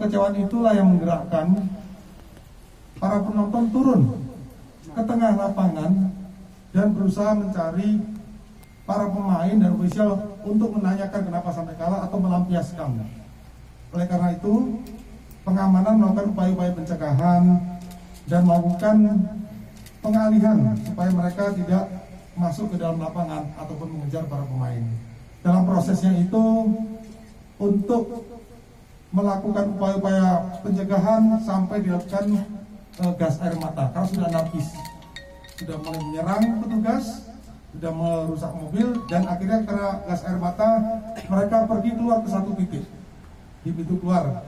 kekecewaan itulah yang menggerakkan para penonton turun ke tengah lapangan dan berusaha mencari para pemain dan ofisial untuk menanyakan kenapa sampai kalah atau melampiaskan. Oleh karena itu, pengamanan melakukan upaya-upaya pencegahan dan melakukan pengalihan supaya mereka tidak masuk ke dalam lapangan ataupun mengejar para pemain. Dalam prosesnya itu, untuk melakukan upaya-upaya pencegahan sampai dilakukan gas air mata karena sudah napis, sudah mulai menyerang petugas, sudah merusak mobil, dan akhirnya karena gas air mata mereka pergi keluar ke satu titik di pintu keluar,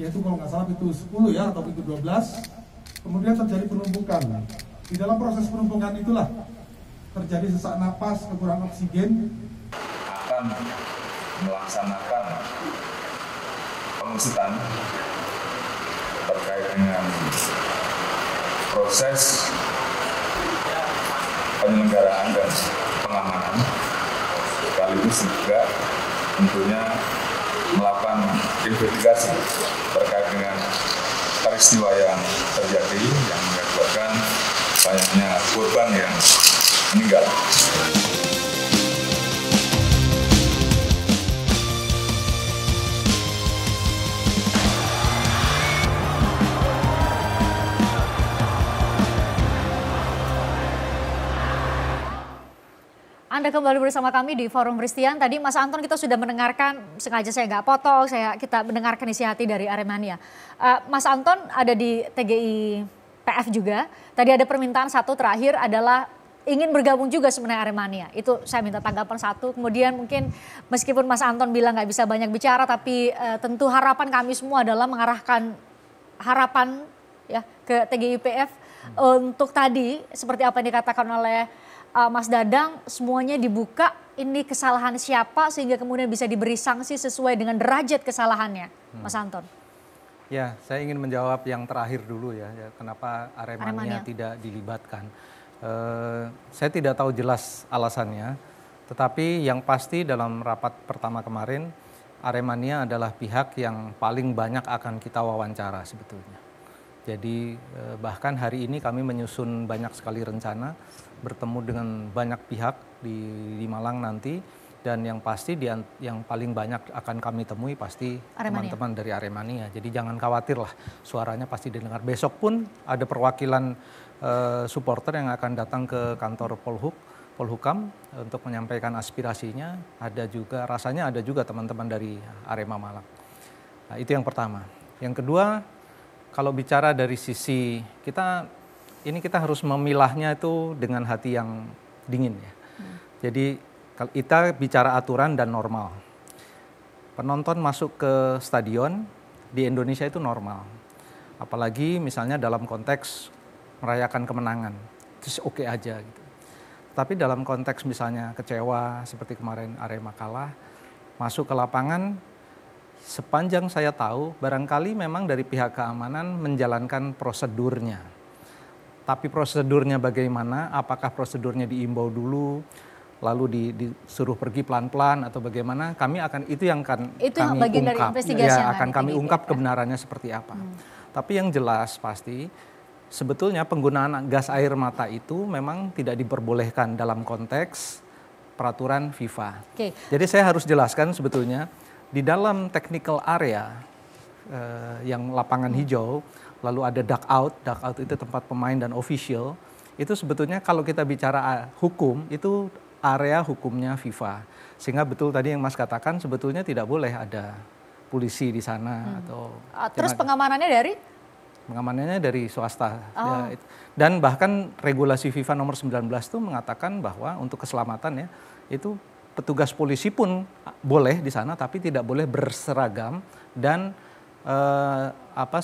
yaitu kalau nggak salah pintu 10 ya atau pintu 12. Kemudian terjadi penumpukan. Di dalam proses penumpukan itulah terjadi sesak napas, kekurangan oksigen. Akan melaksanakan pengusutan terkait dengan proses penyelenggaraan dan pengamanan, sekaligus juga tentunya melakukan investigasi terkait dengan peristiwa yang terjadi yang menyebabkan banyaknya korban yang meninggal. Anda kembali bersama kami di Forum Christian. Tadi Mas Anton kita sudah mendengarkan, sengaja saya nggak potong, kita mendengarkan isi hati dari Aremania. Mas Anton ada di TGI PF juga. Tadi ada permintaan satu terakhir adalah ingin bergabung juga sebenarnya Aremania. Itu saya minta tanggapan satu. Kemudian mungkin meskipun Mas Anton bilang nggak bisa banyak bicara, tapi tentu harapan kami semua adalah mengarahkan harapan ya ke TGI PF untuk tadi seperti apa yang dikatakan oleh Mas Dadang, semuanya dibuka, ini kesalahan siapa sehingga kemudian bisa diberi sanksi sesuai dengan derajat kesalahannya, Mas Anton. Ya, saya ingin menjawab yang terakhir dulu ya kenapa Aremania tidak dilibatkan. Saya tidak tahu jelas alasannya, tetapi yang pasti dalam rapat pertama kemarin, Aremania adalah pihak yang paling banyak akan kita wawancara sebetulnya. Jadi bahkan hari ini kami menyusun banyak sekali rencana, bertemu dengan banyak pihak di Malang nanti, dan yang pasti yang paling banyak akan kami temui pasti teman-teman dari Aremania. Jadi jangan khawatir lah, suaranya pasti didengar. Besok pun ada perwakilan supporter yang akan datang ke kantor Polhukam untuk menyampaikan aspirasinya. Rasanya ada juga teman-teman dari Arema Malang. Nah, itu yang pertama. Yang kedua, kalau bicara dari sisi kita harus memilahnya itu dengan hati yang dingin ya. Jadi kalau kita bicara aturan dan normal. Penonton masuk ke stadion di Indonesia itu normal. Apalagi misalnya dalam konteks merayakan kemenangan, itu oke aja gitu. Tapi dalam konteks misalnya kecewa seperti kemarin Arema kalah, masuk ke lapangan, sepanjang saya tahu barangkali memang dari pihak keamanan menjalankan prosedurnya. Tapi prosedurnya bagaimana? Apakah prosedurnya diimbau dulu, lalu disuruh pergi pelan-pelan atau bagaimana? Itu yang kami bagian ungkap. Dari investigasi ya, akan kami ungkap kebenarannya seperti apa. Tapi yang jelas pasti sebetulnya penggunaan gas air mata itu memang tidak diperbolehkan dalam konteks peraturan FIFA. Jadi saya harus jelaskan sebetulnya di dalam technical area yang lapangan hijau, lalu ada dugout itu tempat pemain dan official, itu sebetulnya kalau kita bicara hukum, itu area hukumnya FIFA. Sehingga betul tadi yang Mas katakan sebetulnya tidak boleh ada polisi di sana. Terus pengamanannya dari? Pengamanannya dari swasta. Ya, dan bahkan regulasi FIFA nomor 19 itu mengatakan bahwa untuk keselamatan ya, itu petugas polisi pun boleh di sana tapi tidak boleh berseragam dan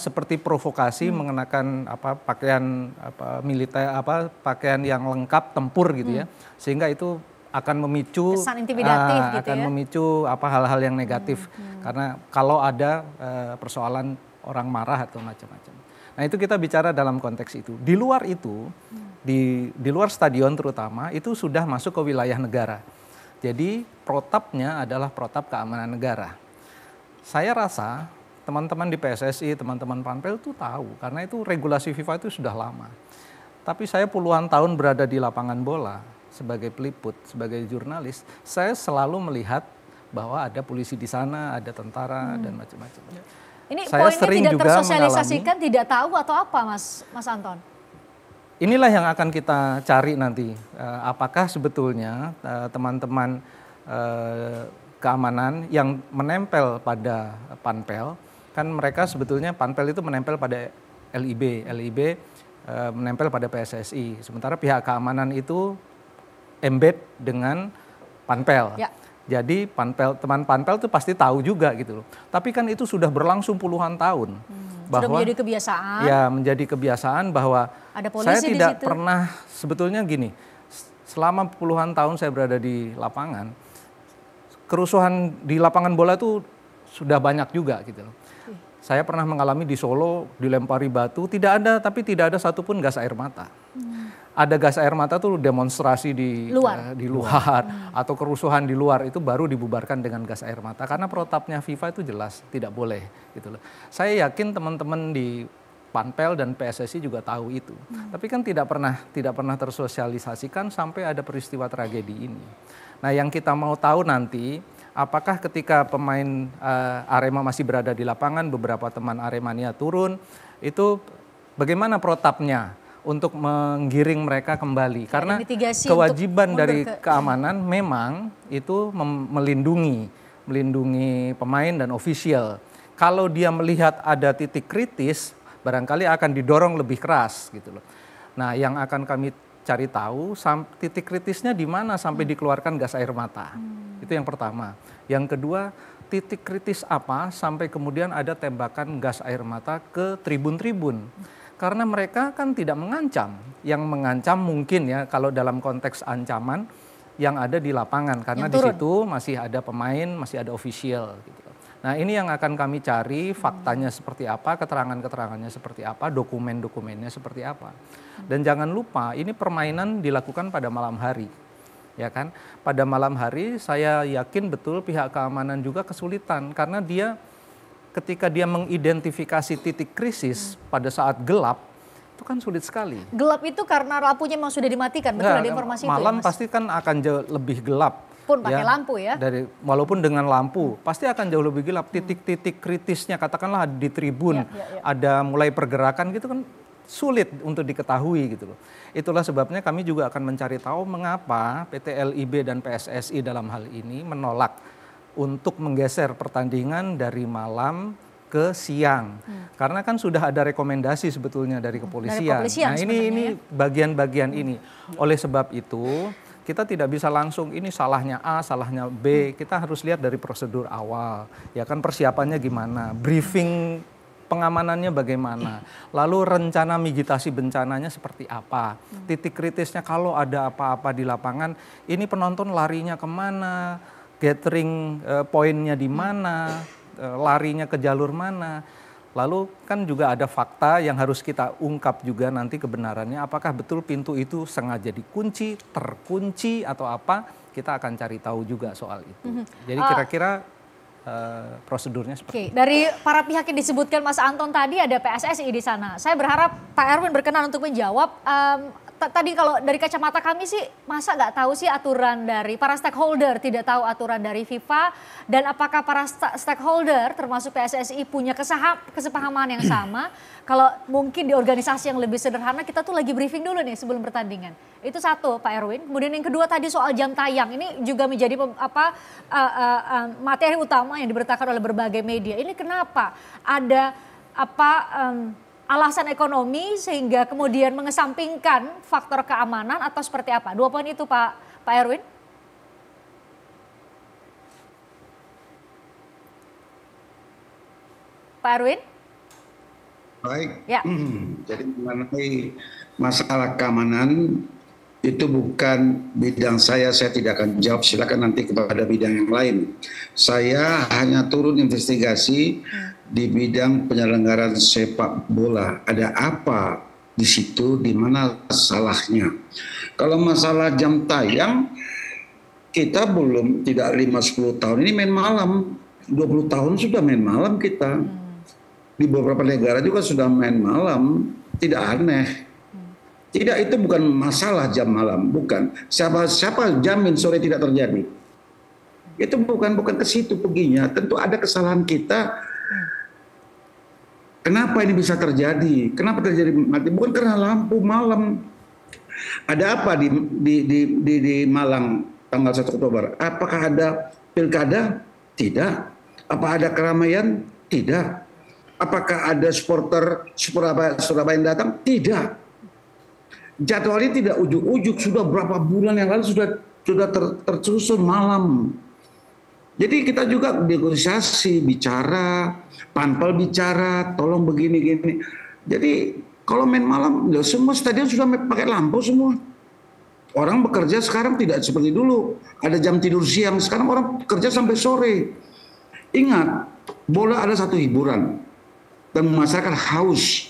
seperti provokasi mengenakan pakaian militer, pakaian yang lengkap tempur gitu ya, sehingga itu akan memicu kesan intimidatif gitu akan memicu hal-hal yang negatif karena kalau ada persoalan orang marah atau macam-macam. Nah itu kita bicara dalam konteks itu. Di luar itu, di luar stadion terutama itu sudah masuk ke wilayah negara. Jadi protapnya adalah protap keamanan negara. Saya rasa teman-teman di PSSI, teman-teman Panpel itu tahu, karena itu regulasi FIFA itu sudah lama. Tapi saya puluhan tahun berada di lapangan bola sebagai peliput, sebagai jurnalis, saya selalu melihat bahwa ada polisi di sana, ada tentara dan macam-macam. Ini Saya poinnya sering tidak juga tersosialisasikan, tidak tahu atau apa, Mas Anton? Inilah yang akan kita cari nanti. Apakah sebetulnya teman-teman keamanan yang menempel pada Panpel, kan mereka sebetulnya Panpel itu menempel pada LIB menempel pada PSSI. Sementara pihak keamanan itu embed dengan Panpel. Ya. Jadi teman Panpel itu pasti tahu juga gitu loh. Tapi kan itu sudah berlangsung puluhan tahun. Bahwa, sudah menjadi kebiasaan. Ya, menjadi kebiasaan bahwa ada polisi saya tidak di situ. Pernah, sebetulnya gini, selama puluhan tahun saya berada di lapangan, kerusuhan di lapangan bola itu sudah banyak juga gitu loh. Saya pernah mengalami di Solo, dilempari batu, tapi tidak ada satupun gas air mata. Ada gas air mata tuh demonstrasi di luar atau kerusuhan di luar, itu baru dibubarkan dengan gas air mata karena protapnya FIFA itu jelas tidak boleh gitu loh. Saya yakin teman-teman di Panpel dan PSSI juga tahu itu. Tapi kan tidak pernah tersosialisasikan sampai ada peristiwa tragedi ini. Nah, yang kita mau tahu nanti, apakah ketika pemain Arema masih berada di lapangan, beberapa teman Aremania turun, itu bagaimana protapnya untuk menggiring mereka kembali, karena kewajiban dari keamanan memang itu melindungi pemain dan ofisial. Kalau dia melihat ada titik kritis, barangkali akan didorong lebih keras gitu loh. Nah, yang akan kami cari tahu titik kritisnya di mana sampai dikeluarkan gas air mata. Itu yang pertama. Yang kedua, titik kritis apa sampai kemudian ada tembakan gas air mata ke tribun-tribun. Karena mereka kan tidak mengancam. Yang mengancam mungkin ya kalau dalam konteks ancaman yang ada di lapangan. Karena di situ masih ada pemain, masih ada official gitu. Nah, ini yang akan kami cari, faktanya seperti apa, keterangan-keterangannya seperti apa, dokumen-dokumennya seperti apa. Dan jangan lupa ini permainan dilakukan pada malam hari. Ya kan? Pada malam hari saya yakin betul pihak keamanan juga kesulitan karena ketika dia mengidentifikasi titik krisis pada saat gelap, itu kan sulit sekali. Gelap itu karena lampunya memang sudah dimatikan, betul ada informasi malam itu ya, Mas? Pasti kan akan jauh lebih gelap. Pun pakai lampu ya? Walaupun dengan lampu, pasti akan jauh lebih gelap. Titik-titik kritisnya, katakanlah di tribun, ada mulai pergerakan gitu kan sulit untuk diketahui gitu loh. Itulah sebabnya kami juga akan mencari tahu mengapa PT LIB dan PSSI dalam hal ini menolak untuk menggeser pertandingan dari malam ke siang. Karena kan sudah ada rekomendasi sebetulnya dari kepolisian. Nah, ini bagian-bagian ini. Oleh sebab itu, kita tidak bisa langsung ini salahnya A, salahnya B. Kita harus lihat dari prosedur awal. Ya kan, persiapannya gimana, briefing pengamanannya bagaimana, lalu rencana mitigasi bencananya seperti apa, titik kritisnya kalau ada apa-apa di lapangan, ini penonton larinya kemana, gathering poinnya di mana, larinya ke jalur mana. Lalu kan juga ada fakta yang harus kita ungkap juga nanti kebenarannya, apakah betul pintu itu sengaja dikunci, terkunci atau apa, kita akan cari tahu juga soal itu. Jadi kira-kira prosedurnya seperti itu. Dari para pihak yang disebutkan Mas Anton tadi ada PSSI di sana. Saya berharap Pak Erwin berkenan untuk menjawab. Tadi kalau dari kacamata kami sih masa nggak tahu sih aturan dari para stakeholder, tidak tahu aturan dari FIFA, dan apakah para stakeholder termasuk PSSI punya kesepahaman yang sama. Kalau mungkin di organisasi yang lebih sederhana kita tuh lagi briefing dulu nih sebelum pertandingan. Itu satu Pak Erwin. Kemudian yang kedua tadi soal jam tayang, ini juga menjadi materi utama yang diberitakan oleh berbagai media. Ini kenapa ada alasan ekonomi sehingga kemudian mengesampingkan faktor keamanan atau seperti apa? Dua poin itu Pak Erwin. Pak Erwin? Baik. Ya. Jadi mengenai masalah keamanan itu bukan bidang saya tidak akan jawab, silakan nanti kepada bidang yang lain. Saya hanya turun investigasi di bidang penyelenggaraan sepak bola. Ada apa di situ, di mana salahnya? Kalau masalah jam tayang, kita tidak 5-10 tahun ini main malam. 20 tahun sudah main malam kita. di beberapa negara juga sudah main malam, tidak aneh. Tidak, itu bukan masalah jam malam, bukan. Siapa jamin sore tidak terjadi? Itu bukan ke situ perginya. Tentu ada kesalahan kita. Kenapa ini bisa terjadi? Kenapa terjadi mati? Bukan karena lampu malam. Ada apa di Malang tanggal 1 Oktober? Apakah ada pilkada? Tidak. Apa ada keramaian? Tidak. Apakah ada supporter Surabaya yang datang? Tidak. Jadwalnya tidak ujuk-ujuk, sudah berapa bulan yang lalu sudah tersusun malam. Jadi kita juga negosiasi, bicara, panpel bicara, tolong begini-gini. Jadi kalau main malam, ya semua stadion sudah pakai lampu semua. Orang bekerja sekarang tidak seperti dulu. Ada jam tidur siang, sekarang orang bekerja sampai sore. Ingat, bola ada satu hiburan. Dan masyarakat haus.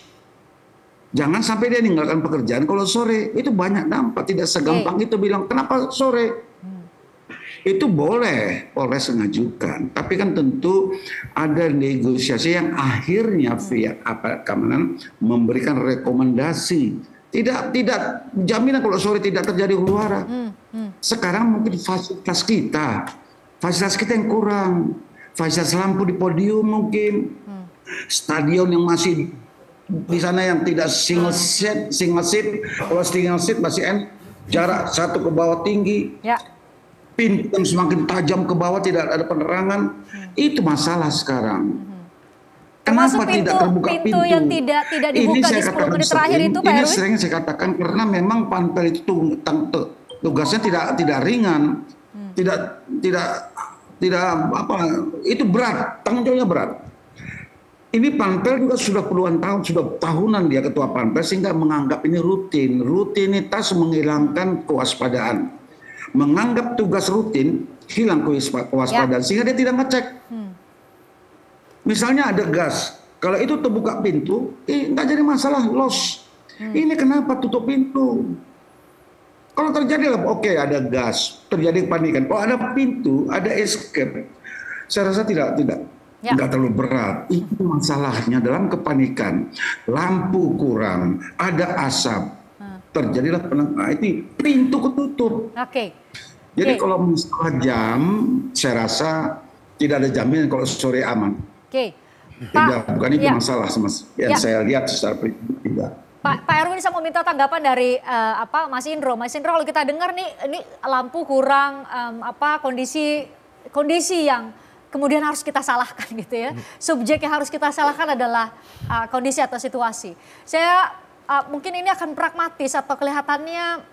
Jangan sampai dia meninggalkan pekerjaan kalau sore. Itu banyak dampak. Tidak segampang itu bilang, kenapa sore? Itu boleh Polres mengajukan. Tapi kan tentu ada negosiasi yang akhirnya pihak aparat keamanan memberikan rekomendasi. Tidak jaminan kalau sore tidak terjadi huru-hara. Sekarang mungkin fasilitas kita yang kurang. Fasilitas lampu di podium mungkin. Stadion yang masih di sana yang tidak single seat, kalau single seat masih jarak satu ke bawah tinggi, pintu yang semakin tajam ke bawah tidak ada penerangan, itu masalah sekarang. Kenapa tidak terbuka pintu yang tidak dibuka di 10 menit terakhir itu, Pak Erwin? Ini sering saya katakan karena memang panpel itu tugasnya tidak ringan, tidak apa, itu berat, tanggung jawabnya berat. Ini panpel juga sudah puluhan tahun, sudah tahunan dia ketua panpel sehingga menganggap ini rutin. Rutinitas menghilangkan kewaspadaan. Menganggap tugas rutin hilang kewaspadaan sehingga dia tidak ngecek. Misalnya ada gas, kalau itu terbuka pintu, nggak jadi masalah, loss. Ini kenapa tutup pintu? Kalau terjadi oke ada gas, terjadi kepanikan. Kalau ada pintu, ada escape, saya rasa tidak terlalu berat. Itu masalahnya dalam kepanikan. Lampu kurang, ada asap, terjadilah itu pintu ketutup. Jadi kalau masalah jam, saya rasa tidak ada jaminan kalau sore aman. Bukan itu masalah yang saya lihat secara pribadi tidak. Pak Erwin, saya mau minta tanggapan dari Mas Indro. Mas Indro, kalau kita dengar nih, ini lampu kurang, kondisi yang kemudian harus kita salahkan gitu ya. Subjek yang harus kita salahkan adalah kondisi atau situasi. Saya mungkin ini akan pragmatis atau kelihatannya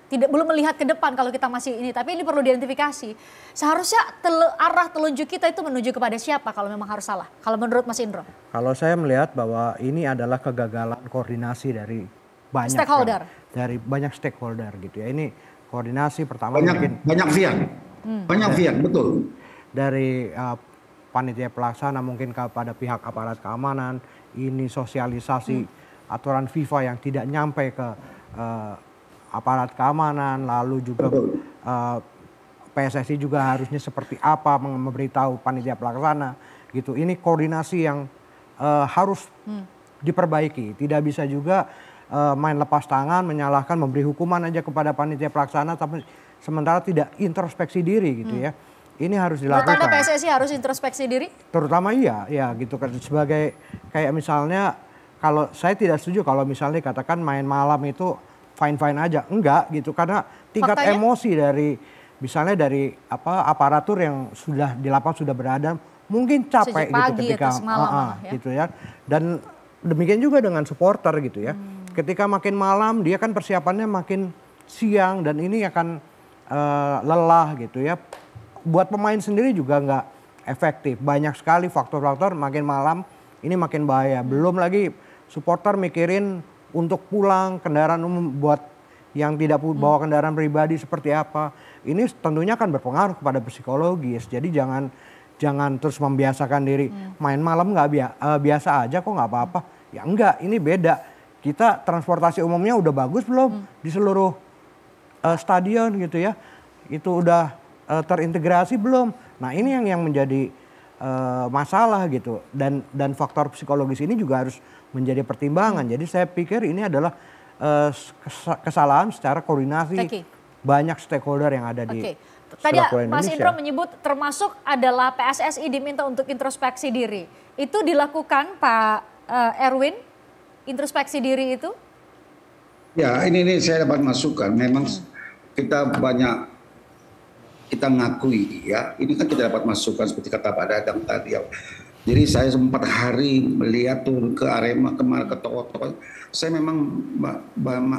belum melihat ke depan kalau kita masih ini. Tapi ini perlu diidentifikasi. Seharusnya arah telunjuk kita itu menuju kepada siapa kalau memang harus salah? Kalau menurut Mas Indro? Kalau saya melihat bahwa ini adalah kegagalan koordinasi dari banyak stakeholder. Dari banyak stakeholder gitu ya. Ini koordinasi pertama banyak pihak, betul. Dari panitia pelaksana mungkin kepada pihak aparat keamanan, ini sosialisasi aturan FIFA yang tidak nyampe ke aparat keamanan, lalu juga PSSI juga harusnya seperti apa memberitahu panitia pelaksana gitu. Ini koordinasi yang harus diperbaiki. Tidak bisa juga main lepas tangan, menyalahkan, memberi hukuman aja kepada panitia pelaksana, tapi sementara tidak introspeksi diri gitu ya. Ini harus dilakukan. Menurut Anda PSSI harus introspeksi diri? Terutama iya gitu kan, sebagai kayak misalnya kalau saya tidak setuju kalau misalnya katakan main malam itu fine aja, enggak gitu, karena tingkat faktanya? Emosi dari aparatur yang sudah di lapangan sudah berada mungkin capek gitu ketika gitu ya. Dan demikian juga dengan supporter gitu ya. Ketika makin malam dia kan persiapannya makin siang dan ini akan lelah gitu ya. Buat pemain sendiri juga nggak efektif. Banyak sekali faktor-faktor makin malam ini makin bahaya. Belum lagi supporter mikirin untuk pulang kendaraan umum buat yang tidak bawa kendaraan pribadi seperti apa. Ini tentunya akan berpengaruh kepada psikologis. Jadi jangan terus membiasakan diri main malam nggak biasa aja kok nggak apa-apa. Ya enggak, ini beda. Kita transportasi umumnya udah bagus belum di seluruh stadion gitu ya. Itu udah terintegrasi belum? Nah ini yang menjadi masalah gitu, dan faktor psikologis ini juga harus menjadi pertimbangan. Jadi saya pikir ini adalah kesalahan secara koordinasi banyak stakeholder yang ada di Tadi Mas Indro menyebut termasuk adalah PSSI diminta untuk introspeksi diri. Itu dilakukan Pak Erwin, introspeksi diri itu? Ya, ini saya dapat masukan. Memang kita ngakui ya. Ini kan kita dapat masukan seperti kata Pak Dadang tadi ya. Jadi saya sempat hari melihat turun ke Arema kemarin ke toko-toko. Saya memang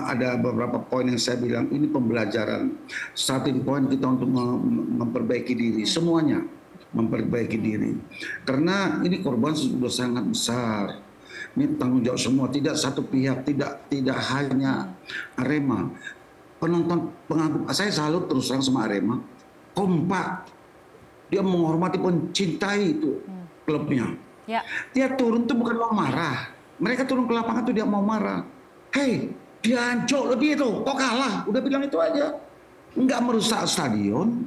ada beberapa poin yang saya bilang ini pembelajaran. Starting point kita untuk memperbaiki diri semuanya, memperbaiki diri. Karena ini korban sudah sangat besar. Ini tanggung jawab semua, tidak satu pihak, tidak hanya Arema. Penonton pengagum, saya salut terus terang sama Arema. Kompak, dia menghormati, mencintai itu klubnya. Ya. Dia turun tuh bukan mau marah. Mereka turun ke lapangan tuh dia mau marah. Hei, dia hancur lebih itu, kok kalah? Udah bilang itu aja. Enggak merusak stadion,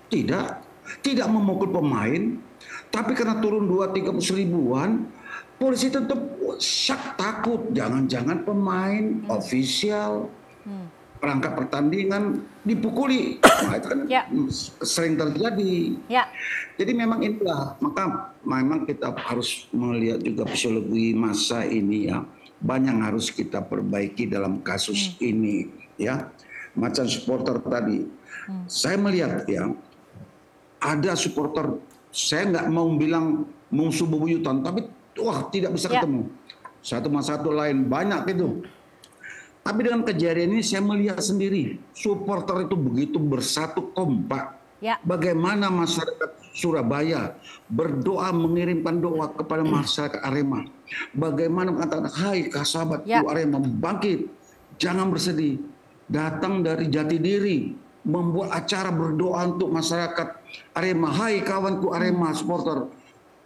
tidak memukul pemain. Tapi karena turun 2-3 ribuan, polisi tetap syak takut. Jangan-jangan pemain, ofisial, perangkat pertandingan dipukuli. Nah, itu kan sering terjadi. Ya. Jadi memang itulah, maka memang kita harus melihat juga psikologi masa ini ya. Banyak yang harus kita perbaiki dalam kasus ini ya. Macam supporter tadi. Saya melihat ya, ada supporter, saya nggak mau bilang musuh bebuyutan, tapi wah tidak bisa ketemu. Satu sama satu lain, banyak itu. Tapi dengan kejadian ini saya melihat sendiri, supporter itu begitu bersatu kompak. Ya. Bagaimana masyarakat Surabaya berdoa, mengirimkan doa kepada masyarakat Arema. Bagaimana mengatakan, hai sahabat Arema, bangkit, jangan bersedih. Datang dari jati diri, membuat acara berdoa untuk masyarakat Arema. Hai kawanku Arema supporter,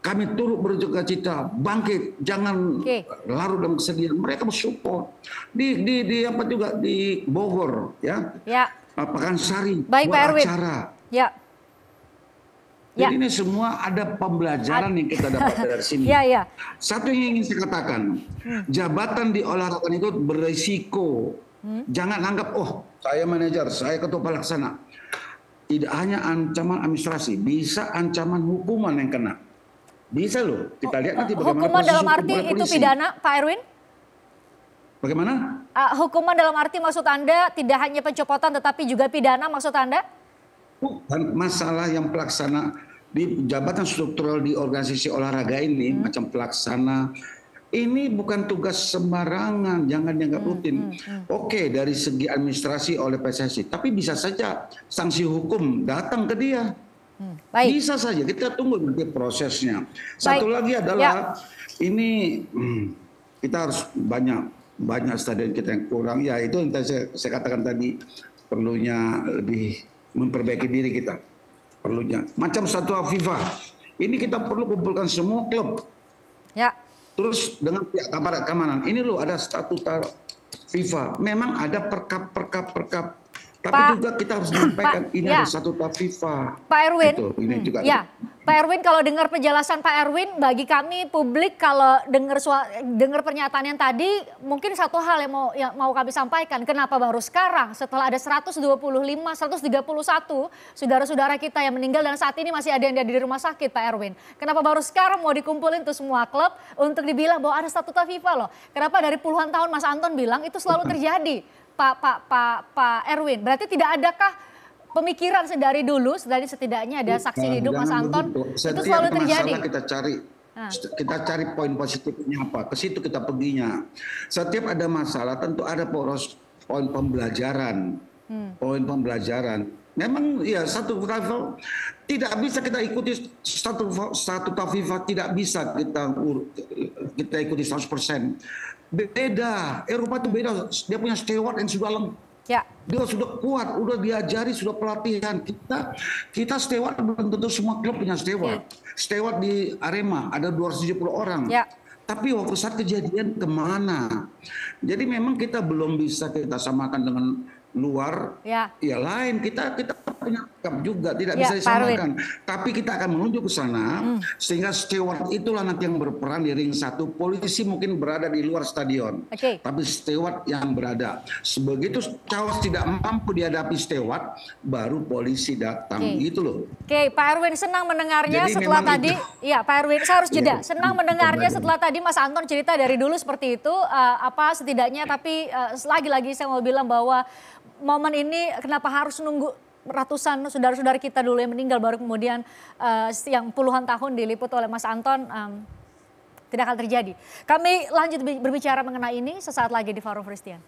kami turut berduka cita, bangkit, jangan larut dalam kesedihan. Mereka bersupport di apa juga di Bogor ya. Pakansari buat acara. Ya. Jadi ini semua ada pembelajaran yang kita dapat dari sini. Satu yang ingin saya katakan, jabatan di olahraga itu berisiko. Jangan anggap, oh saya manajer, saya ketua pelaksana. Tidak hanya ancaman administrasi, bisa ancaman hukuman yang kena. Bisa loh, kita lihat nanti bagaimana hukuman dalam arti itu pidana, Pak Erwin? Bagaimana? Hukuman dalam arti maksud Anda tidak hanya pencopotan tetapi juga pidana maksud Anda? Bukan masalah yang pelaksana di jabatan struktural di organisasi olahraga ini, macam pelaksana, ini bukan tugas sembarangan, jangan dianggap rutin. Oke, dari segi administrasi oleh PSSI, tapi bisa saja sanksi hukum datang ke dia. Bisa saja, kita tunggu nanti prosesnya. Satu lagi adalah ini kita harus banyak stadion kita yang kurang. Ya itu yang saya katakan tadi, perlunya lebih memperbaiki diri kita. Perlunya. Macam statuta FIFA. Ini kita perlu kumpulkan semua klub. Ya. Terus dengan pihak aparat keamanan. Ini loh ada statuta FIFA. Memang ada perkap. Tapi juga kita harus menyampaikan ini ada statuta FIFA. Pak Erwin, itu, ini juga Pak Erwin, kalau dengar penjelasan Pak Erwin, bagi kami publik kalau dengar pernyataan yang tadi, mungkin satu hal yang mau kami sampaikan. Kenapa baru sekarang setelah ada 125, 131 saudara-saudara kita yang meninggal dan saat ini masih ada yang di rumah sakit, Pak Erwin. Kenapa baru sekarang mau dikumpulin tuh semua klub untuk dibilang bahwa ada statuta FIFA loh. Kenapa dari puluhan tahun Mas Anton bilang itu selalu terjadi, Pak Erwin. Berarti tidak adakah pemikiran sedari dulu, setidaknya ada saksi hidup Mas Anton, itu selalu terjadi. Kita cari poin positifnya apa, ke situ kita perginya. Setiap ada masalah tentu ada poin pembelajaran. Poin pembelajaran. Memang ya satu level tidak bisa kita ikuti statuta FIFA, tidak bisa kita ikuti 100%. Beda, Eropa itu beda, dia punya steward yang sudah lengkap. Ya. Dia sudah kuat, udah diajari, sudah pelatihan. Kita steward belum tentu semua klub punya steward. Steward di Arema ada 270 orang. Ya. Tapi waktu saat kejadian kemana? Jadi memang kita belum bisa kita samakan dengan luar ya lain, kita punya juga tidak bisa disamakan, tapi kita akan menuju ke sana sehingga steward itulah nanti yang berperan di ring 1. Polisi mungkin berada di luar stadion, tapi steward yang berada. Sebegitu Chaos tidak mampu dihadapi steward, baru polisi datang gitu loh. Pak Erwin, senang mendengarnya. Jadi setelah tadi iya Pak Erwin, saya harus jeda. Senang mendengarnya setelah tadi Mas Anton cerita dari dulu seperti itu, setidaknya, tapi lagi-lagi saya mau bilang bahwa momen ini kenapa harus nunggu ratusan saudara-saudara kita dulu yang meninggal baru kemudian yang puluhan tahun diliput oleh Mas Anton tidak akan terjadi. Kami lanjut berbicara mengenai ini sesaat lagi di Forum Christian.